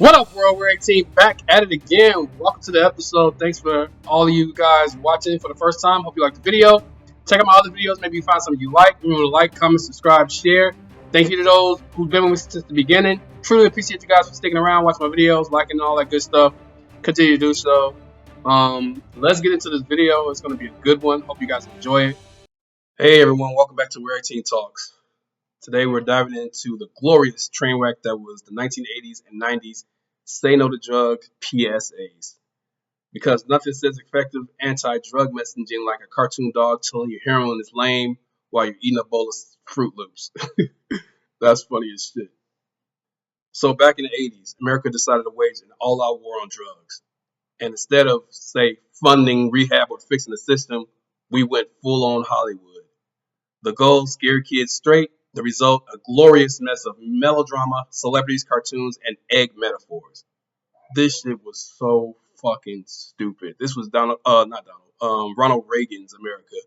What up, world? We're 18 back at it again. Welcome to the episode. Thanks for all of you guys watching for the first time. Hope you liked the video. Check out my other videos. Maybe you find something you like. Remember to like, comment, subscribe, share. Thank you to those who've been with me since the beginning. Truly appreciate you guys for sticking around, watching my videos, liking all that good stuff. Continue to do so. Let's get into this video. It's going to be a good one. Hope you guys enjoy it. Hey everyone, welcome back to Where 18 Talks. Today we're diving into the glorious train wreck that was the 1980s and 90s Say No to Drugs PSAs. Because nothing says effective anti-drug messaging like a cartoon dog telling you heroin is lame while you're eating a bowl of Fruit Loops. That's funny as shit. So back in the 80s, America decided to wage an all-out war on drugs. And instead of, say, funding rehab or fixing the system, we went full-on Hollywood. The goal, scare kids straight. The result, a glorious mess of melodrama, celebrities, cartoons, and egg metaphors. This shit was so fucking stupid. This was Ronald Reagan's America.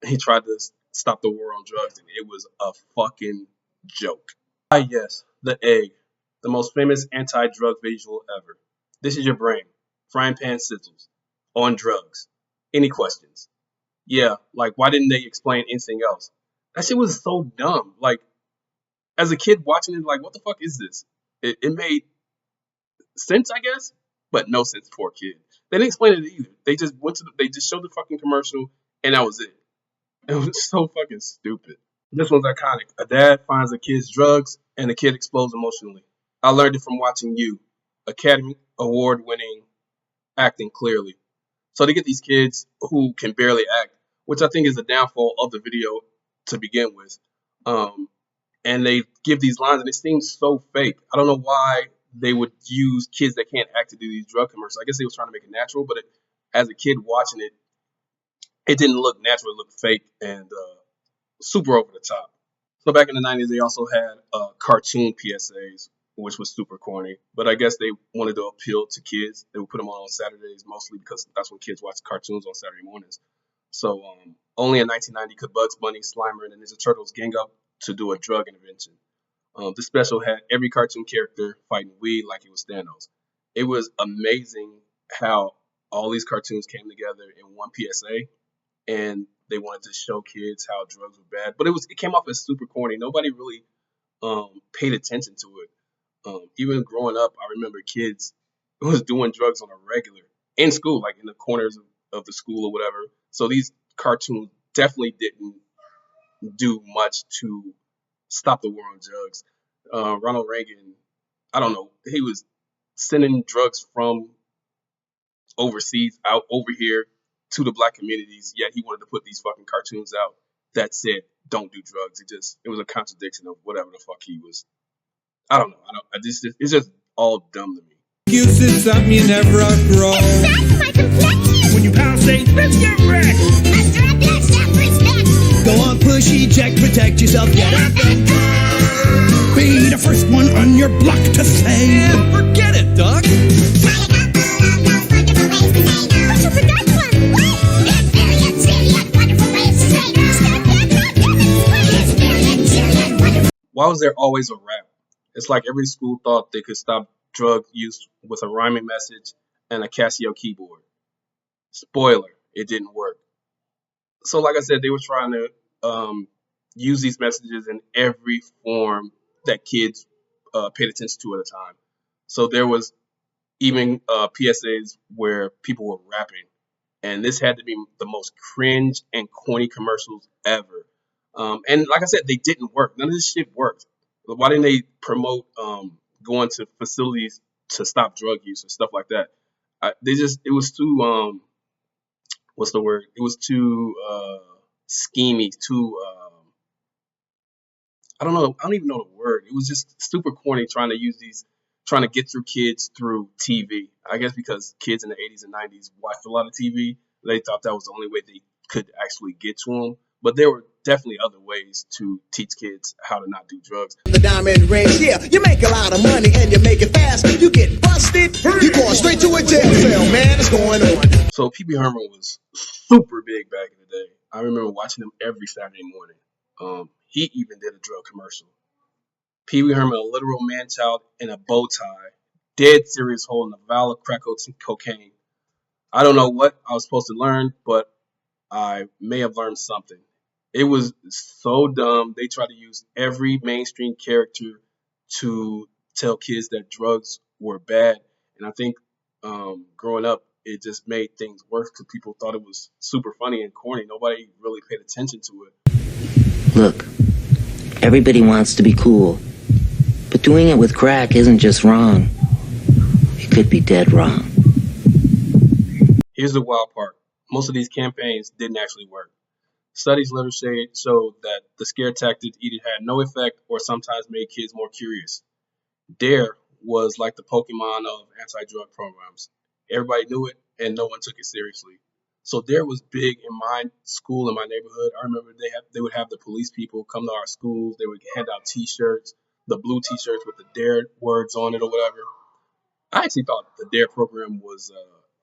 He tried to stop the war on drugs, and it was a fucking joke. Ah, yes, the egg, the most famous anti-drug visual ever. This is your brain, frying pan sizzles, on drugs. Any questions? Yeah, like why didn't they explain anything else? That shit was so dumb. Like, as a kid watching it, like, what the fuck is this? It made sense, I guess, but no sense for a kid. They didn't explain it either. They just they just showed the fucking commercial, and that was it. It was so fucking stupid. This one's iconic. A dad finds a kid's drugs, and the kid explodes emotionally. I learned it from watching You, Academy Award-winning acting clearly. So they get these kids who can barely act, which I think is the downfall of the video to begin with. And they give these lines, and it seems so fake. I don't know why they would use kids that can't act to do these drug commercials. I guess they was trying to make it natural, but as a kid watching it, it didn't look natural. It looked fake and super over the top. So back in the 90s, they also had cartoon PSAs, which was super corny. But I guess they wanted to appeal to kids. They would put them on Saturdays, mostly because that's when kids watch cartoons on Saturday mornings. So only in 1990 could Bugs Bunny, Slimer, and the Ninja Turtles gang up to do a drug intervention. The special had every cartoon character fighting Wee like it was Thanos. It was amazing how all these cartoons came together in one PSA, and they wanted to show kids how drugs were bad. But it came off as super corny. Nobody really paid attention to it. Even growing up, I remember kids was doing drugs on a regular in school, like in the corners of the school or whatever. So these cartoons definitely didn't do much to stop the war on drugs. Ronald Reagan, I don't know, he was sending drugs from overseas out over here to the black communities, yet he wanted to put these fucking cartoons out that said don't do drugs. It was a contradiction of whatever the fuck he was. I don't know. It's just all dumb to me. You said something you never outgrow. That's my complexion. When you pound say, let's get wrecked. Let's drop that self-respect. Go on, push, eject, protect yourself, get up and go. Be the first one on your block to say, yeah, forget it, Doc. What's up with that one? It's very and wonderful ways to say no. Stop that, not It's very and wonderful. Why was there always a rap? It's like every school thought they could stop drug use with a rhyming message and a Casio keyboard. Spoiler, it didn't work. So like I said, they were trying to use these messages in every form that kids paid attention to at the time. So there was even PSAs where people were rapping, and this had to be the most cringe and corny commercials ever. And like I said, they didn't work. None of this shit worked. Why didn't they promote going to facilities to stop drug use and stuff like that? It was too what's the word? It was too schemy, too I don't know. I don't even know the word. It was just super corny trying to get through kids through TV. I guess because kids in the 80s and 90s watched a lot of TV, they thought that was the only way they could actually get to them. But there were definitely other ways to teach kids how to not do drugs. The diamond ring, yeah, you make a lot of money and you make it fast. You get busted, you going straight to a jail cell, man. It's going on. So Wee Herman was super big back in the day. I remember watching him every Saturday morning. He even did a drug commercial. Wee Herman, a literal man-child in a bow tie, dead serious hole in the vial of crack cocaine. I don't know what I was supposed to learn, but I may have learned something. It was so dumb. They tried to use every mainstream character to tell kids that drugs were bad. And I think growing up, it just made things worse because people thought it was super funny and corny. Nobody really paid attention to it. Look, everybody wants to be cool, but doing it with crack isn't just wrong. It could be dead wrong. Here's the wild part. Most of these campaigns didn't actually work. Studies later showed that the scare tactics either had no effect or sometimes made kids more curious. D.A.R.E was like the Pokemon of anti-drug programs. Everybody knew it, and no one took it seriously. So D.A.R.E was big in my school, in my neighborhood. I remember they would have the police people come to our schools. They would hand out T-shirts, the blue T-shirts with the D.A.R.E words on it or whatever. I actually thought the D.A.R.E program was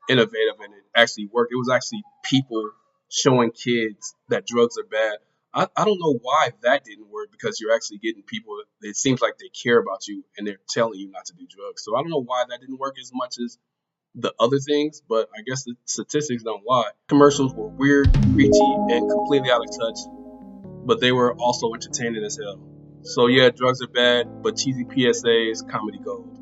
innovative and it actually worked. It was actually people showing kids that drugs are bad. I don't know why that didn't work because you're actually getting people, it seems like they care about you and they're telling you not to do drugs. So I don't know why that didn't work as much as the other things, but I guess the statistics don't lie. Commercials were weird, preachy, and completely out of touch, but they were also entertaining as hell. So yeah, drugs are bad, but cheesy PSAs, comedy gold.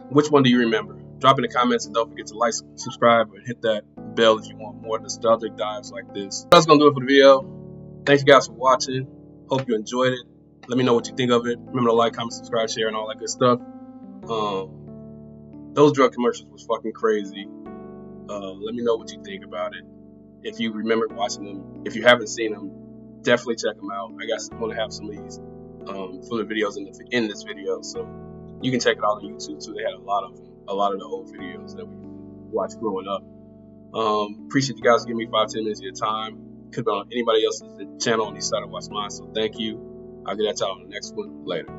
Which one do you remember? Drop in the comments and don't forget to like, subscribe, and hit that bell if you want more nostalgic dives like this. That's gonna do it for the video. Thanks you guys for watching. Hope you enjoyed it. Let me know what you think of it. Remember to like, comment, subscribe, share, and all that good stuff. Those drug commercials was fucking crazy. Let me know what you think about it. If you remember watching them. If you haven't seen them, definitely check them out. I guess I'm gonna have some of these from the videos in this video, so you can check it out on YouTube too. They had a lot of them, a lot of the old videos that we watched growing up. Appreciate you guys giving me 5-10 minutes of your time. Could be on anybody else's channel and you decided to watch mine, so thank you. I'll get that to you on the next one later.